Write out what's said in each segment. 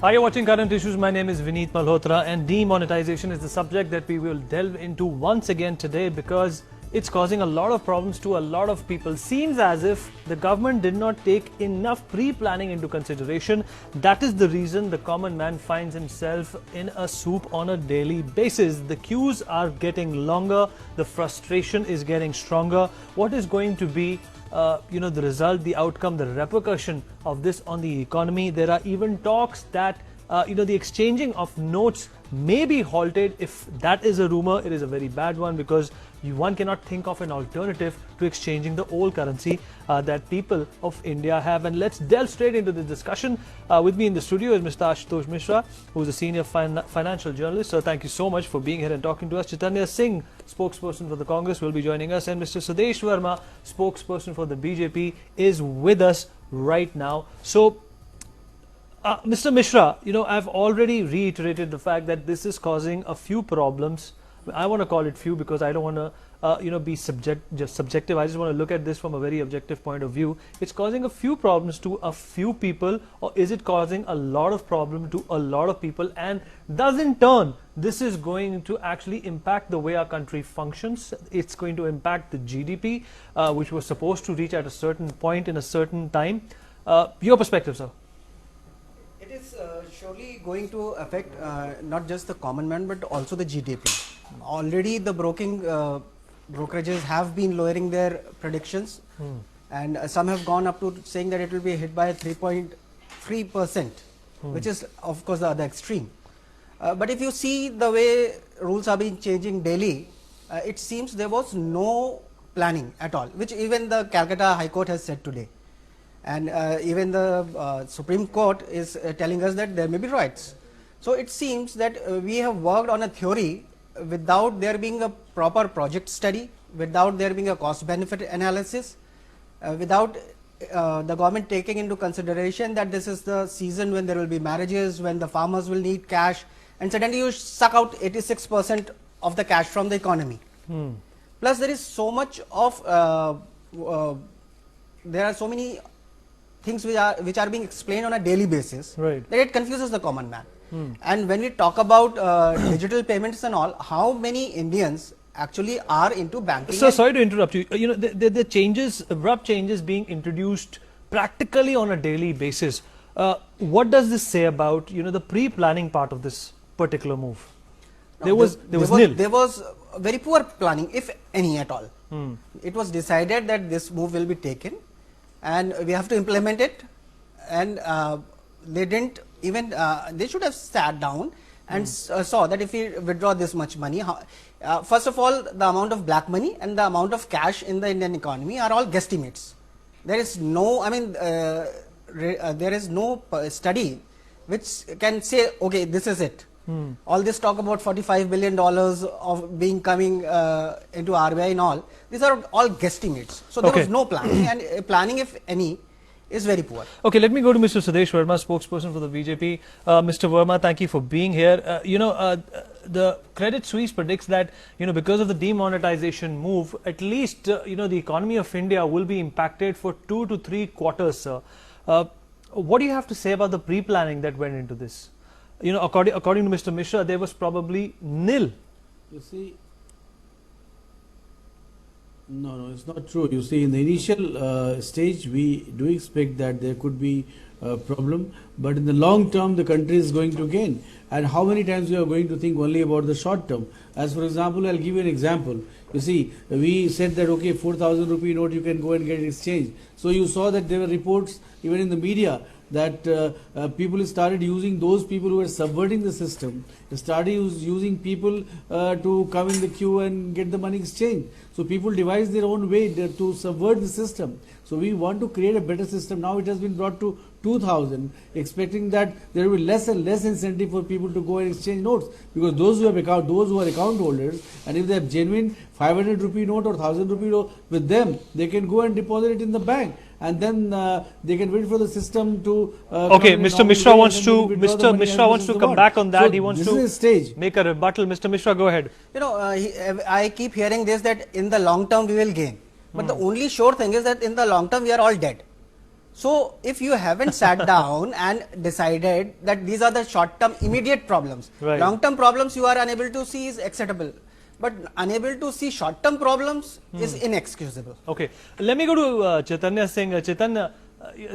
Are you watching Current Issues? My name is Vineet Malhotra, and demonetization is the subject that we will delve into once again today because it's causing a lot of problems to a lot of people. Seems as if the government did not take enough pre-planning into consideration. That is the reason the common man finds himself in a soup on a daily basis. The queues are getting longer, the frustration is getting stronger. What is going to be the result, the outcome, the repercussion of this on the economy? There are even talks that the exchanging of notes may be halted. If that is a rumor, it is a very bad one because one cannot think of an alternative to exchanging the old currency that people of India have. And let's delve straight into the discussion. With me in the studio is Mr. Ashutosh Mishra, who is a senior financial journalist. So thank you so much for being here and talking to us. Chaitanya Singh, spokesperson for the Congress, will be joining us, and Mr. Sudesh Verma, spokesperson for the BJP, is with us right now. So Mr. Mishra, I've already reiterated the fact that this is causing a few problems. I want to call it few because I don't want to, be subjective. I just want to look at this from a very objective point of view. It's causing a few problems to a few people, or is it causing a lot of problem to a lot of people? And does in turn, this is going to actually impact the way our country functions. It's going to impact the GDP, which was supposed to reach at a certain point in a certain time. Your perspective, sir? It is surely going to affect not just the common man but also the GDP. Already the brokerages have been lowering their predictions, and some have gone up to saying that it will be hit by 3.3%, which is of course the other extreme. But if you see the way rules are being changing daily, it seems there was no planning at all, which even the Calcutta High Court has said today. And even the Supreme Court is telling us that there may be riots. So it seems that we have worked on a theory without there being a proper project study, without there being a cost benefit analysis, without the government taking into consideration that this is the season when there will be marriages, when the farmers will need cash, and suddenly you suck out 86% of the cash from the economy. Plus there is so much of there are so many things which are being explained on a daily basis, right, that it confuses the common man. And when we talk about digital payments and all, how many Indians actually are into banking? Sir, sorry to interrupt you. The changes, abrupt changes being introduced practically on a daily basis. What does this say about the pre-planning part of this particular move? There was nil. There was very poor planning, if any at all. It was decided that this move will be taken, and we have to implement it, and they didn't even they should have sat down and saw that if we withdraw this much money, first of all, the amount of black money and the amount of cash in the Indian economy are all guesstimates. There is no, there is no study which can say, okay, this is it. All this talk about $45 billion of being coming into RBI and all, these are all guesstimates. So there was no planning, and planning, if any, is very poor. Okay, let me go to Mr. Sudesh Verma, spokesperson for the BJP. Mr. Verma, thank you for being here. The Credit Suisse predicts that because of the demonetization move, at least the economy of India will be impacted for 2 to 3 quarters, sir. What do you have to say about the pre-planning that went into this? According to Mr. Mishra, there was probably nil. You see, no, it's not true. You see, in the initial stage, we do expect that there could be a problem, but in the long term, the country is going to gain. And how many times we are going to think only about the short term? As for example, I'll give you an example. You see, we said that, okay, 4,000 rupee note you can go and get exchanged. So you saw that there were reports even in the media that people started using those people who were subverting the system, started using people to come in the queue and get the money exchanged. So people devised their own way to subvert the system. So we want to create a better system. Now it has been brought to 2,000, expecting that there will be less and less incentive for people to go and exchange notes, because those who are account holders, and if they have genuine 500 rupee note or 1,000 rupee note with them, they can go and deposit it in the bank, and then they can wait for the system to. Okay, Mr. Mishra wants to come back on that. So he wants to make a rebuttal. Mr. Mishra, go ahead. I keep hearing this, that in the long term we will gain, but the only sure thing is that in the long term we are all dead. So if you haven't sat down and decided that these are the short-term immediate problems, Right. long-term problems you are unable to see is acceptable, but unable to see short-term problems is inexcusable. Okay, let me go to Chaitanya Singh. Chaitanya,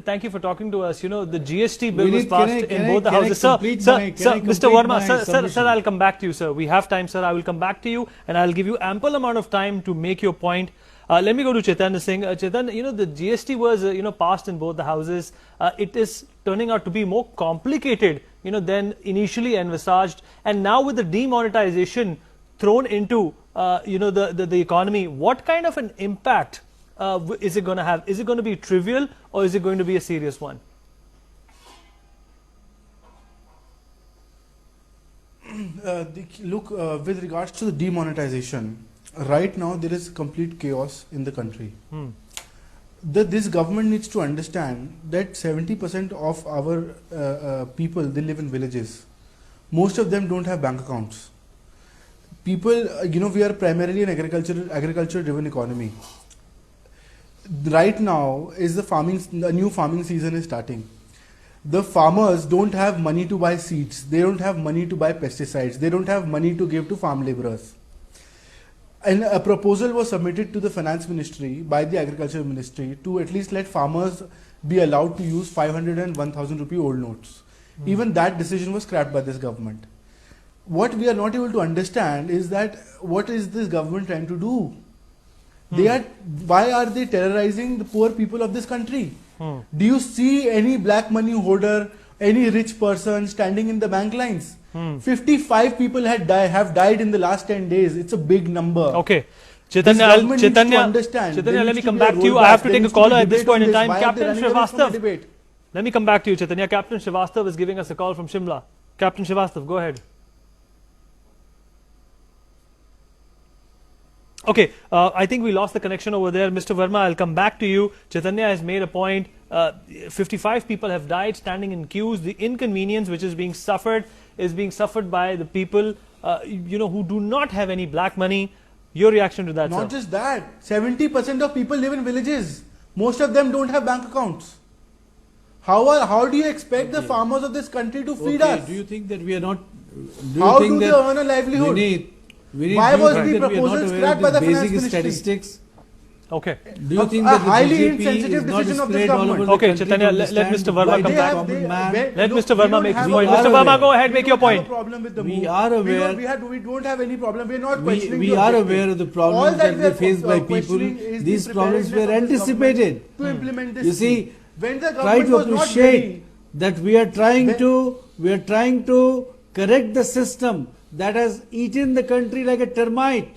thank you for talking to us. You know, the GST bill was Vinit, passed in both the houses. Sir, Mr. Verma, sir, I'll come back to you, sir. We have time, sir. I will come back to you, and I'll give you ample amount of time to make your point. Let me go to Chaitanya Singh. Chaitanya, you know, the GST was, passed in both the houses. It is turning out to be more complicated, than initially envisaged. And now with the demonetization thrown into, the economy, what kind of an impact is it going to have? Is it going to be trivial, or is it going to be a serious one? Look, with regards to the demonetization, right now there is complete chaos in the country. This government needs to understand that 70% of our people, they live in villages. Most of them don't have bank accounts. People, we are primarily an agriculture-driven economy. Right now is the new farming season is starting. The farmers don't have money to buy seeds. They don't have money to buy pesticides. They don't have money to give to farm laborers. And a proposal was submitted to the finance ministry by the agriculture ministry to at least let farmers be allowed to use 500 and 1000 rupee old notes. Even that decision was scrapped by this government. What we are not able to understand is that what is this government trying to do? Why are they terrorizing the poor people of this country? Do you see any black money hoarder, any rich person standing in the bank lines? 55 people have died in the last 10 days. It's a big number. Okay. Chaitanya, let me come back to you. I have to take a caller at this point in time. Captain Srivastav. Let me come back to you, Chaitanya. Captain Srivastav is giving us a call from Shimla. Captain Srivastav, go ahead. Okay, I think we lost the connection over there. Mr. Verma, I'll come back to you. Chaitanya has made a point. 55 people have died standing in queues. The inconvenience which is being suffered by the people, who do not have any black money. Your reaction to that, Not sir? just that, 70% of people live in villages. Most of them don't have bank accounts. How do you expect the farmers of this country to feed us? Do you think that we are not? How do they earn a livelihood? Why was the proposal scrapped by the finance ministry? Statistics? Okay. Do you think that the highly BJP insensitive is not decision of this spread all over government? the Okay, country Chaitanya, to let Mr. Verma understand come why back. the common man- Let Look, Mr. we Verma don't make his have point. a Mr. problem. Verma, go ahead, make your We don't point. have a problem with the We move. are aware- We don't have any problem. We are not We questioning the are objective. aware of the All problems that we they are faced by people. questioning is the These problems were preparedness of this government anticipated. to implement this You see, scheme. When the try government to was not appreciate ready, that we are trying to correct the system that has eaten the country like a termite.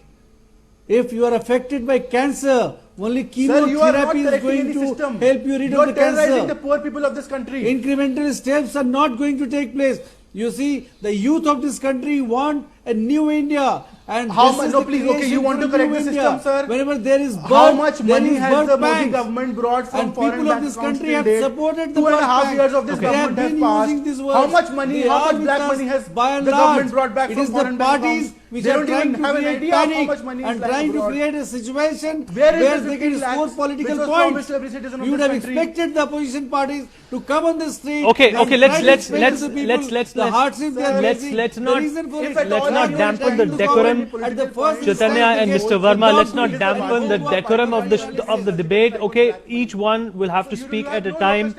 If you are affected by cancer, only sir, you are not chemotherapy is correcting going any to system. help you rid You of are the terrorizing cancer. the poor people of this country. Incremental steps are not going to take place. You see, the youth of this country want a new India. And How this much? is No, the please, okay, creation you want for to a correct new the India. system, sir? Whenever there is birth, How much there money is has birth the Modi banks. government brought from And foreign people of bank this accounts country till have date? supported the 2.5 birth years of banks. this They have government has been passed. using these How words. much money, They how are much with black us money has by and the government large. brought back It from is the foreign bank parties accounts? which They are don't trying even to have an create idea of how panic much money is and lying trying to abroad. create a situation Where is where the they can 15 score lakhs political which was points. promised to every citizen of You would this have country? expected the opposition parties to come on the street. Okay, and okay, try to let's explain to the people the hardships they are facing, let's the not reason for if it. at let's all not you are dampen trying the to decorum. solve At the first Chaitanya and Mr. Verma, let's not dampen the decorum of the debate. Okay, each one will have to speak at a time.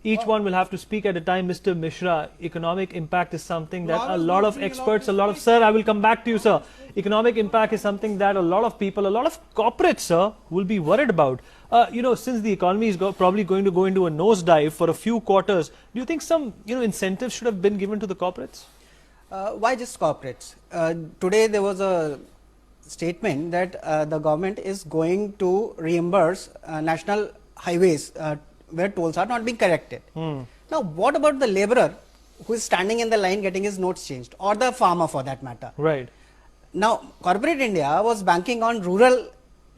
Each one will have to speak at a time. Mr. Mishra, economic impact is something that a lot of experts, sir, I will come back to you, sir. Economic impact is something that a lot of people, a lot of corporates, sir, will be worried about. Since the economy is probably going to go into a nosedive for a few quarters, do you think some, incentives should have been given to the corporates? Why just corporates? Today there was a statement that the government is going to reimburse national highways where tolls are not being corrected. Now, what about the laborer who is standing in the line getting his notes changed, or the farmer for that matter? Right. Now, corporate India was banking on rural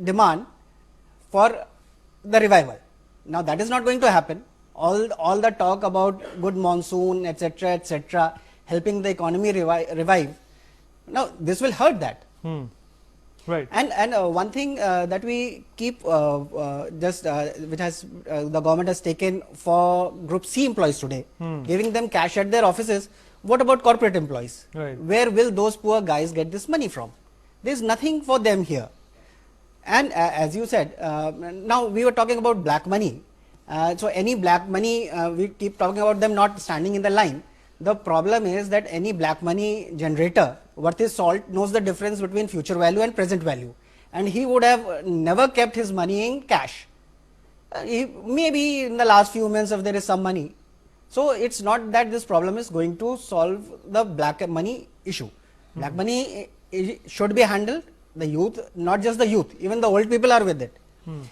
demand for the revival. Now, that is not going to happen. All the talk about good monsoon, etc., helping the economy revive. Now, this will hurt that. Right. And one thing that we keep which has the government has taken for Group C employees today, giving them cash at their offices. What about corporate employees? Right. Where will those poor guys get this money from? There is nothing for them here. And as you said, now we were talking about black money. So any black money, we keep talking about them not standing in the line. The problem is that any black money generator worth his salt knows the difference between future value and present value, and he would have never kept his money in cash. Maybe in the last few months if there is some money. So it's not that this problem is going to solve the black money issue. Black money should be handled. The youth, not just the youth, even the old people are with it.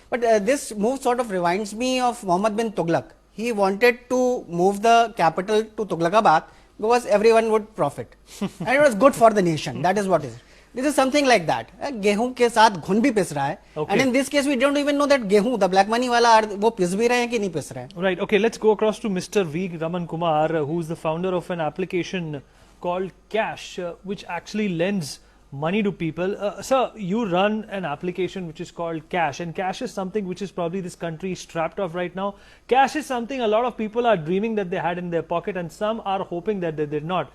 But this move sort of reminds me of Muhammad bin Tughlaq. He wanted to move the capital to Tughlaqabad because everyone would profit. And it was good for the nation. That is what it is. This is something like that. गेहूं के साथ घुन भी पिस रहा है. And in this case, we don't even know that गेहूं, the black money वाला, वो पिस भी रहे हैं कि नहीं पिस रहे हैं. Right. Okay. Let's go across to Mr. V. Raman Kumar, who is the founder of an application called Cash, which actually lends money to people. Sir, you run an application which is called Cash, and Cash is something which is probably this country strapped of right now. Cash is something a lot of people are dreaming that they had in their pocket, and some are hoping that they did not.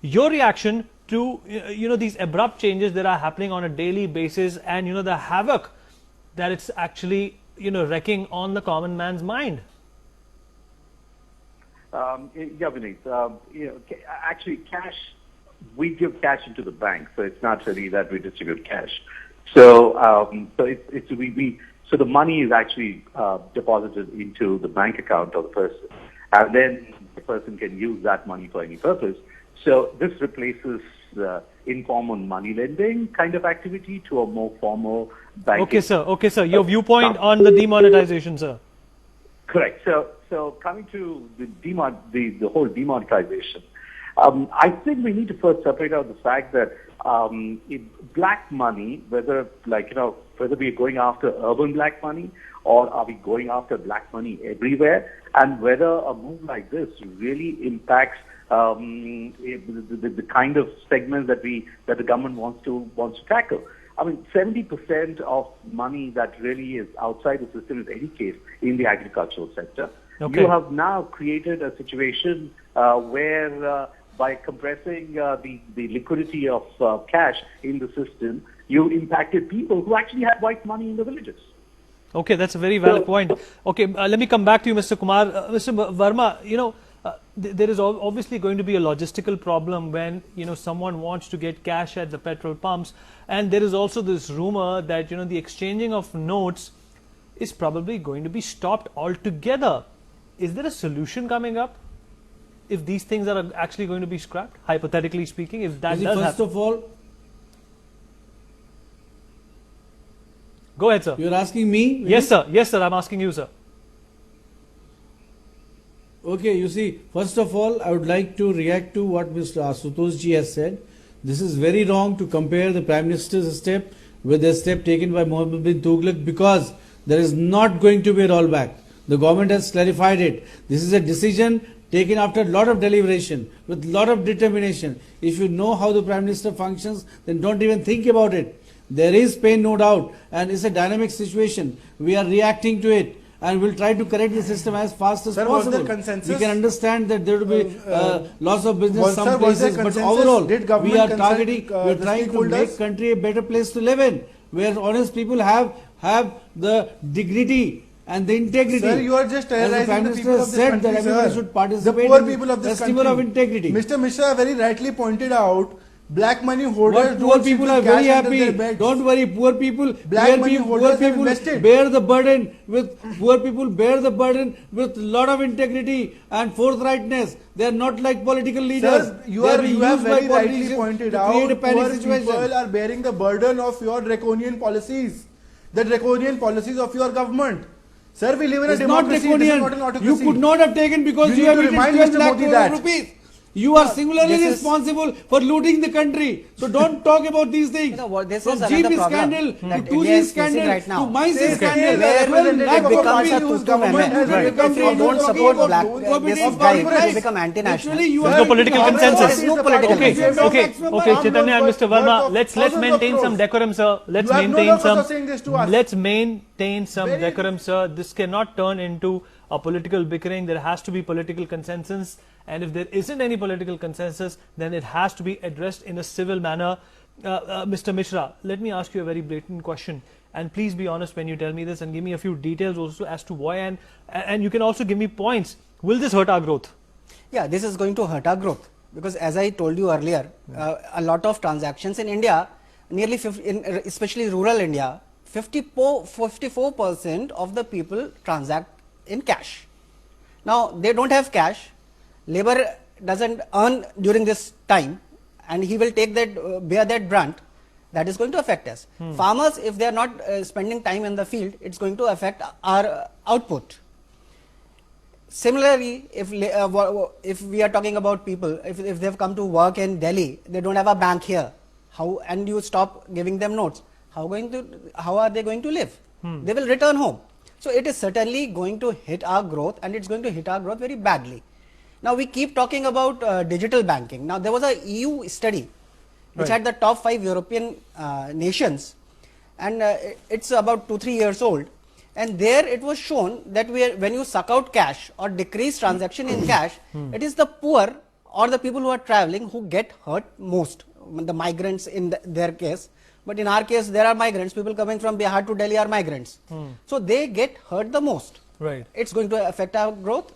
Your reaction to these abrupt changes that are happening on a daily basis, and the havoc that it's actually wrecking on the common man's mind? Yeah, Vineet. Actually, cash. We give cash into the bank, so it's not really that we distribute cash. So, so the money is actually deposited into the bank account of the person, and then the person can use that money for any purpose. So this replaces informal money lending kind of activity to a more formal banking. Okay, sir. Okay, sir. Your viewpoint on the demonetization, sir. Correct. So coming to the whole demonetization. I think we need to first separate out the fact that black money, whether we're going after urban black money or are we going after black money everywhere, and whether a move like this really impacts the kind of segments that the government wants to tackle. I mean, 70% of money that really is outside the system is, in any case, in the agricultural sector. Okay. You have now created a situation where by compressing the liquidity of cash in the system, you impacted people who actually had white money in the villages. Okay, that's a very valid point. Okay, let me come back to you, Mr. Kumar. Mr. Verma, there is obviously going to be a logistical problem when someone wants to get cash at the petrol pumps, and there is also this rumor that the exchanging of notes is probably going to be stopped altogether. Is there a solution coming up if these things are actually going to be scrapped, hypothetically speaking, if that does first happen? of all, go ahead, sir. You're asking me? Yes, sir. Yes, sir. I'm asking you, sir. Okay, you see, first of all, I would like to react to what Mr. Asutosh ji has said. This is very wrong to compare the Prime Minister's step with the step taken by Mohammed bin Tughlaq, because there is not going to be a rollback. The government has clarified it. This is a decision taken after a lot of deliberation, with a lot of determination. If you know how the Prime Minister functions, then don't even think about it. There is pain, no doubt, and it's a dynamic situation. We are reacting to it, and we'll try to correct the system as fast as possible. We can understand that there will be loss of business some places, but overall, we are targeting, we are trying to make country a better place to live in, where honest people have the dignity and the integrity. Sir, you are just terrorizing the people of this country, that everyone sir. should participate The poor in people of this festival country. of integrity. Mr. Mishra very rightly pointed out, black money holders Poor people are very happy. Don't worry, poor people bear the burden with lot of integrity and forthrightness. They are not like political leaders. Sir, you have very rightly pointed out, poor people are bearing the burden of your draconian policies, the draconian policies of your government. Sir, we live in a democracy. This is not an autocracy. You could not have taken, because you have eaten 12 lakh crore rupees. You are No, singularly this is- responsible for looting the country. So don't talk about these things. You know what, this From is another GB problem scandal that to India 2G is facing scandal right now. to Mines Say scandal. where representative it of a becomes party a whose tutu government meme. has Right. become If you don't famous support for black, doing this of guy corporates. will become anti-national. Literally, you There's are no political Congress consensus. party There is no is the political party Okay, which consensus. is okay, maximum okay, power. Chaitanya and Mr. Verma, let's thousands of maintain some crores. decorum, sir. Let's You have no maintain purpose of saying this to us. let's maintain some Very- decorum, sir. This cannot turn into a political bickering. There has to be political consensus, and if there isn't any political consensus, then it has to be addressed in a civil manner. Mr. Mishra, let me ask you a very blatant question, and please be honest when you tell me this, and give me a few details also as to why, and you can also give me points. Will this hurt our growth? Yeah, this is going to hurt our growth because, as I told you earlier, a lot of transactions in India, nearly 50, especially rural India, 54% of the people transact in cash. Now they don't have cash. Labor doesn't earn during this time, and he will take that bear that brunt. That is going to affect us. Farmers, if they are not spending time in the field, it's going to affect our output. Similarly, if we are talking about people, if they have come to work in Delhi, they don't have a bank here, how, and you stop giving them notes, how are they going to live? They will return home. So it is certainly going to hit our growth, and it's going to hit our growth very badly. Now we keep talking about digital banking. Now there was a EU study which had the top 5 European nations, and it's about 2-3 years old. And there it was shown that when you suck out cash or decrease transaction in cash, it is the poor or the people who are traveling who get hurt most, the migrants in their case. But in our case, there are migrants, people coming from Bihar to Delhi are migrants. So they get hurt the most. Right. It's going to affect our growth.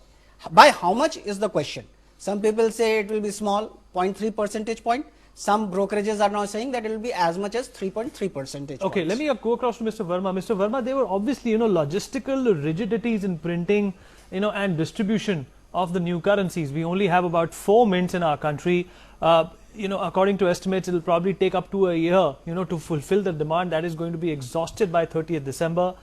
By how much is the question? Some people say it will be small, 0.3 percentage point. Some brokerages are now saying that it will be as much as 3.3 percentage Okay, points. let me go across to Mr. Verma. Mr. Verma, there were obviously, logistical rigidities in printing, and distribution of the new currencies. We only have about 4 mints in our country. According to estimates, it will probably take up to a year, to fulfill the demand that is going to be exhausted by 30th December.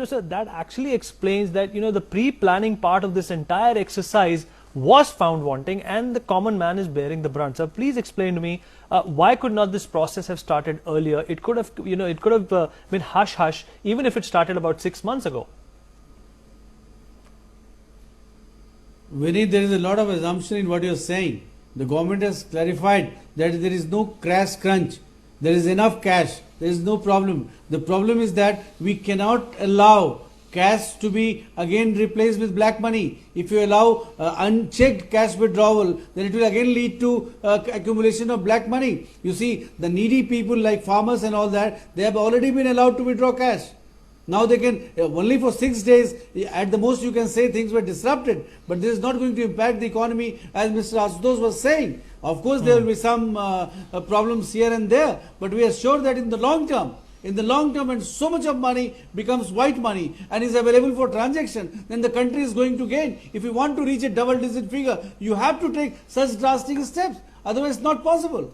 Sir, that actually explains that, the pre-planning part of this entire exercise was found wanting, and the common man is bearing the brunt. So please explain to me, why could not this process have started earlier? It could have, been hush hush, even if it started about 6 months ago. Vinny, there is a lot of assumption in what you are saying. The government has clarified that there is no crash crunch. There is enough cash. There is no problem. The problem is that we cannot allow cash to be again replaced with black money. If you allow unchecked cash withdrawal, then it will again lead to accumulation of black money. You see, the needy people like farmers and all that, they have already been allowed to withdraw cash. Now they can, only for 6 days, at the most you can say things were disrupted, but this is not going to impact the economy as Mr. Asutosh was saying. Of course, there will be some problems here and there, but we are sure that in the long term, when so much of money becomes white money and is available for transaction, then the country is going to gain. If you want to reach a double-digit figure, you have to take such drastic steps. Otherwise, it's not possible.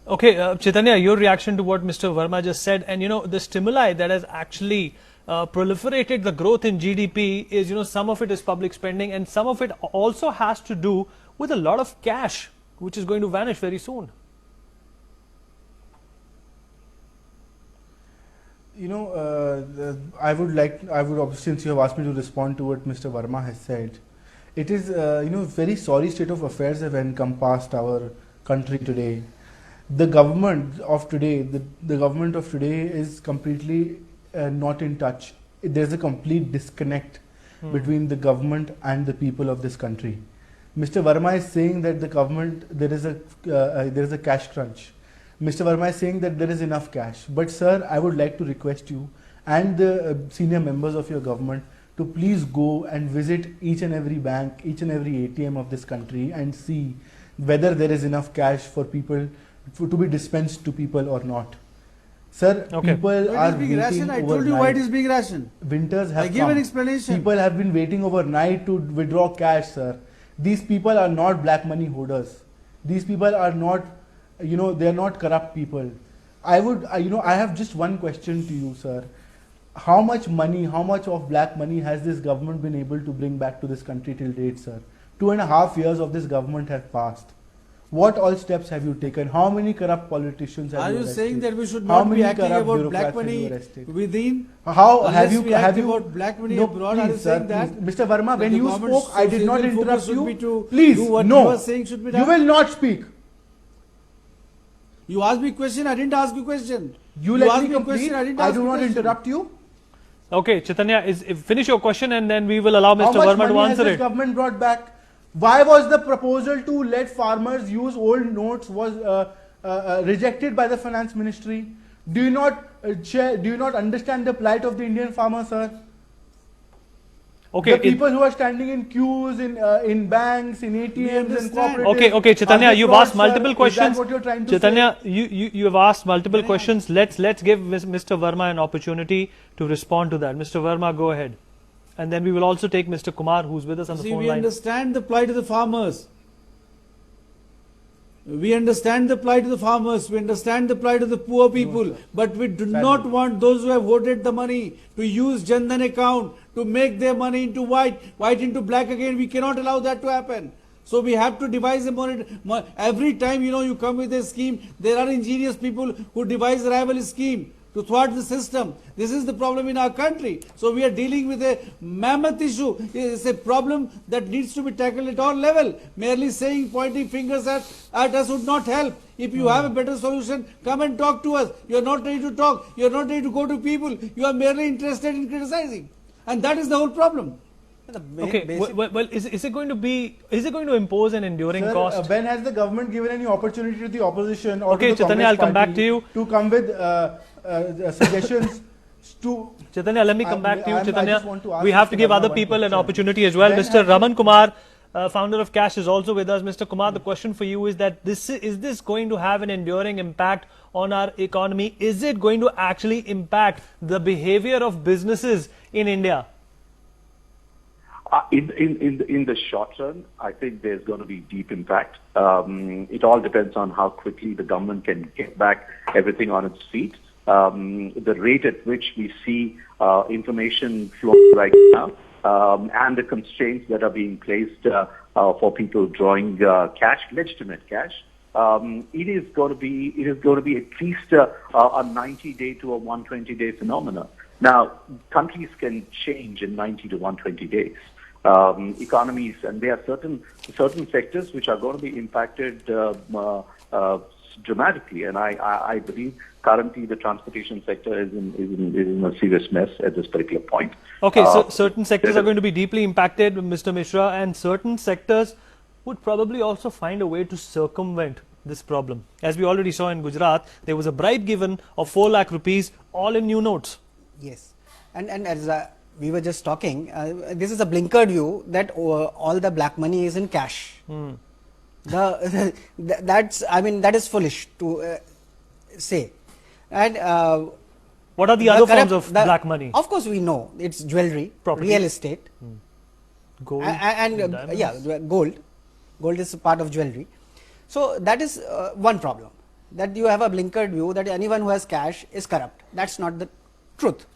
Okay, Chaitanya, your reaction to what Mr. Verma just said, and the stimuli that has actually proliferated the growth in GDP is, some of it is public spending, and some of it also has to do with a lot of cash, which is going to vanish very soon. I would, since you have asked me to respond to what Mr. Verma has said, it is, very sorry state of affairs have encompassed our country today. The government of today, the government of today is completely not in touch. There's a complete disconnect between the government and the people of this country. Mr. Verma is saying that the government, there is a cash crunch. Mr. Verma is saying that there is enough cash. But sir, I would like to request you and the senior members of your government to please go and visit each and every bank, each and every ATM of this country and see whether there is enough cash for people to be dispensed to people or not. Sir, people are waiting overnight. I told you why it is being rationed. Winters have I give an explanation. People have been waiting overnight to withdraw cash, sir. These people are not black money hoarders. These people are not, they are not corrupt people. I have just one question to you, sir. How much money, how much of black money has this government been able to bring back to this country till date, sir? 2.5 years of this government have passed. What all steps have you taken? How many corrupt politicians have Are you you arrested? saying that we should How not be many acting corrupt about bureaucrats black have you money arrested? within? How Unless have you we act have you about black money no, abroad? Are you please, sir, saying that? please. Mr. Verma, when the you government's spoke, I did not single focus interrupt should you. be to Please, do what no. you are saying should be done? You will not speak. You asked me a question, I didn't ask you a question. You let asked me me a complete. question, I didn't I ask do you a not question. interrupt you. Okay, Chaitanya, finish your question and then we will allow How Mr. much Verma money to has answer this it. government brought back? Why was the proposal to let farmers use old notes was rejected by the finance ministry? Do you not understand the plight of the Indian farmer, sir? Okay, The people who are standing in queues in banks, in ATMs, in understand. cooperatives. Okay, Chaitanya, are they you've frauds, asked multiple sir? questions. Is that what you're trying to Chaitanya, say? you have asked multiple questions. Let's give Mr. Verma an opportunity to respond to that. Mr. Verma, go ahead. And then we will also take Mr. Kumar, who's with us on the See, phone we line. understand the plight of the farmers. We understand the plight of the farmers. We understand the plight of the poor people. But we do not want those who have voted the money to use Jan Dhan account to make their money into white into black again. We cannot allow that to happen. So we have to devise a every time you come with a scheme, there are ingenious people who devise a rival scheme to thwart the system. This is the problem in our country. So we are dealing with a mammoth issue. It's a problem that needs to be tackled at all level. Merely saying, pointing fingers at us would not help. If you have a better solution, come and talk to us. You are not ready to talk. You are not ready to go to people. You are merely interested in criticizing. And that is the whole problem. Okay, well, is it going to impose an enduring Sir, cost? when has the government given any opportunity to the opposition or Okay, to the Chaitanya, Congress I'll come back party to you. to come with suggestions to... Chaitanya, let me come back to you. I just Chaitanya, want to ask we have to Mr. give Verma other one people an question. opportunity as well. When Mr. has Raman Kumar, founder of Cash, is also with us. Mr. Kumar, the question for you is that is this going to have an enduring impact on our economy? Is it going to actually impact the behavior of businesses in India? In the short run, I think there's going to be deep impact. It all depends on how quickly the government can get back everything on its feet. The rate at which we see information flowing right now, and the constraints that are being placed for people drawing cash, legitimate cash. It is going to be at least a 90-day to a 120-day phenomena. Now, countries can change in 90 to 120 days. Economies, and there are certain sectors which are going to be impacted dramatically, and I believe currently the transportation sector is in a serious mess at this particular point. Okay, so certain sectors are going to be deeply impacted, Mr. Mishra, and certain sectors would probably also find a way to circumvent this problem. As we already saw in Gujarat, there was a bribe given of 4 lakh rupees, all in new notes. Yes, and as we were just talking, this is a blinkered view that all the black money is in cash. That is foolish to say. And what are the other forms of black money? Of course, we know it's jewelry, Property. real estate, Gold, and gold. Gold is a part of jewelry. So that is one problem. That you have a blinkered view that anyone who has cash is corrupt. That's not the truth.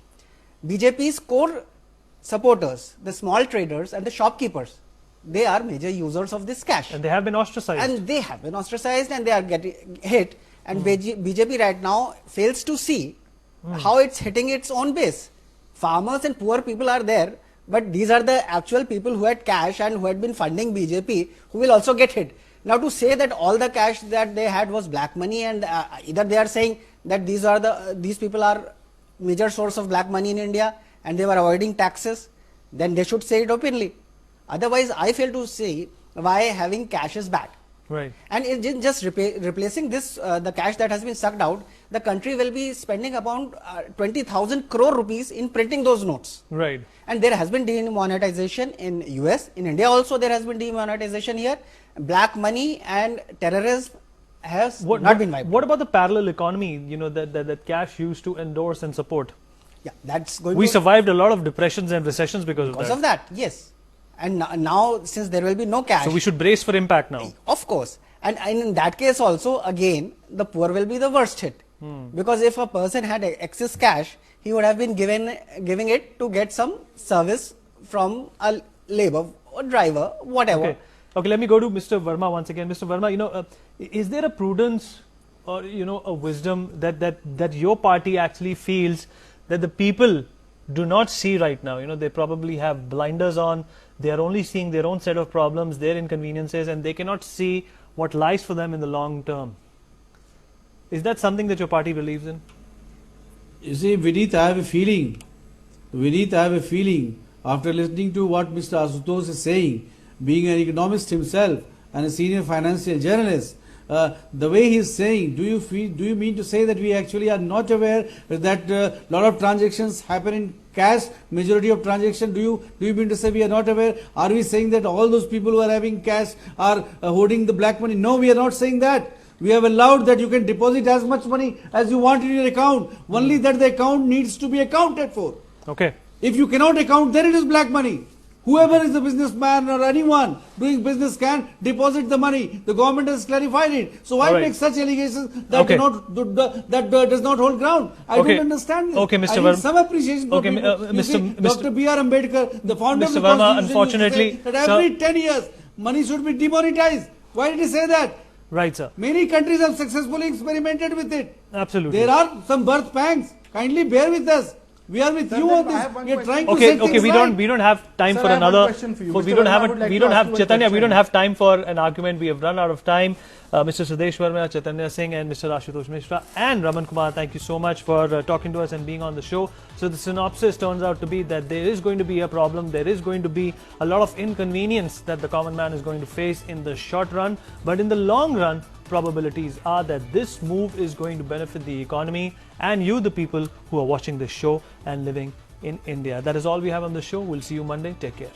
BJP's core supporters, the small traders and the shopkeepers, they are major users of this cash. And they have been ostracized. And they have been ostracized and they are getting hit. And BJP right now fails to see how it's hitting its own base. Farmers and poor people are there, but these are the actual people who had cash and who had been funding BJP who will also get hit. Now to say that all the cash that they had was black money, and either they are saying that these people are major source of black money in India and they were avoiding taxes, then they should say it openly. Otherwise, I fail to see why having cash is bad. Right. And in just replacing this, the cash that has been sucked out, the country will be spending about 20,000 crore rupees in printing those notes. Right. And there has been demonetization in US. In India also there has been demonetization here. Black money and terrorism has not been wiped. What about the parallel economy, that cash used to endorse and support? Yeah, that's going We to... survived a lot of depressions and recessions because of that, yes. And now, since there will be no cash... So we should brace for impact now. Of course. And in that case also, again, the poor will be the worst hit. Because if a person had excess cash, he would have been giving it to get some service from a labor or driver, whatever. Okay. Okay, let me go to Mr. Verma once again. Mr. Verma, is there a prudence or a wisdom that your party actually feels that the people do not see right now? They probably have blinders on. They are only seeing their own set of problems, their inconveniences, and they cannot see what lies for them in the long term. Is that something that your party believes in? You see, Vineet, I have a feeling. After listening to what Mr. Asutosh is saying, being an economist himself and a senior financial journalist, the way he is saying, do you mean to say that we actually are not aware that a lot of transactions happen in cash, majority of transactions? Do you mean to say we are not aware? Are we saying that all those people who are having cash are hoarding the black money? No, we are not saying that. We have allowed that you can deposit as much money as you want in your account, only that the account needs to be accounted for. Okay. If you cannot account, then it is black money. Whoever is a businessman or anyone doing business can deposit the money. The government has clarified it. So why make such allegations that does not hold ground? I don't understand this. Okay, Mr. I Verma. need some appreciation for people. Dr. B.R. Ambedkar, the founder Mr. of the Verma, Constitution, unfortunately, used to say that every 10 years money should be demonetized. Why did he say that? Right, sir. Many countries have successfully experimented with it. Absolutely. There are some birth pangs. Kindly bear with us. We are with you on this. We are trying to set things right. We don't have time for another. We don't have time for an argument. We have run out of time. Mr. Sudesh Verma, Chaitanya Singh, and Mr. Ashutosh Mishra and Raman Kumar, thank you so much for talking to us and being on the show. So the synopsis turns out to be that there is going to be a problem. There is going to be a lot of inconvenience that the common man is going to face in the short run, but in the long run, probabilities are that this move is going to benefit the economy and you, the people who are watching this show and living in India. That is all we have on the show. We'll see you Monday. Take care.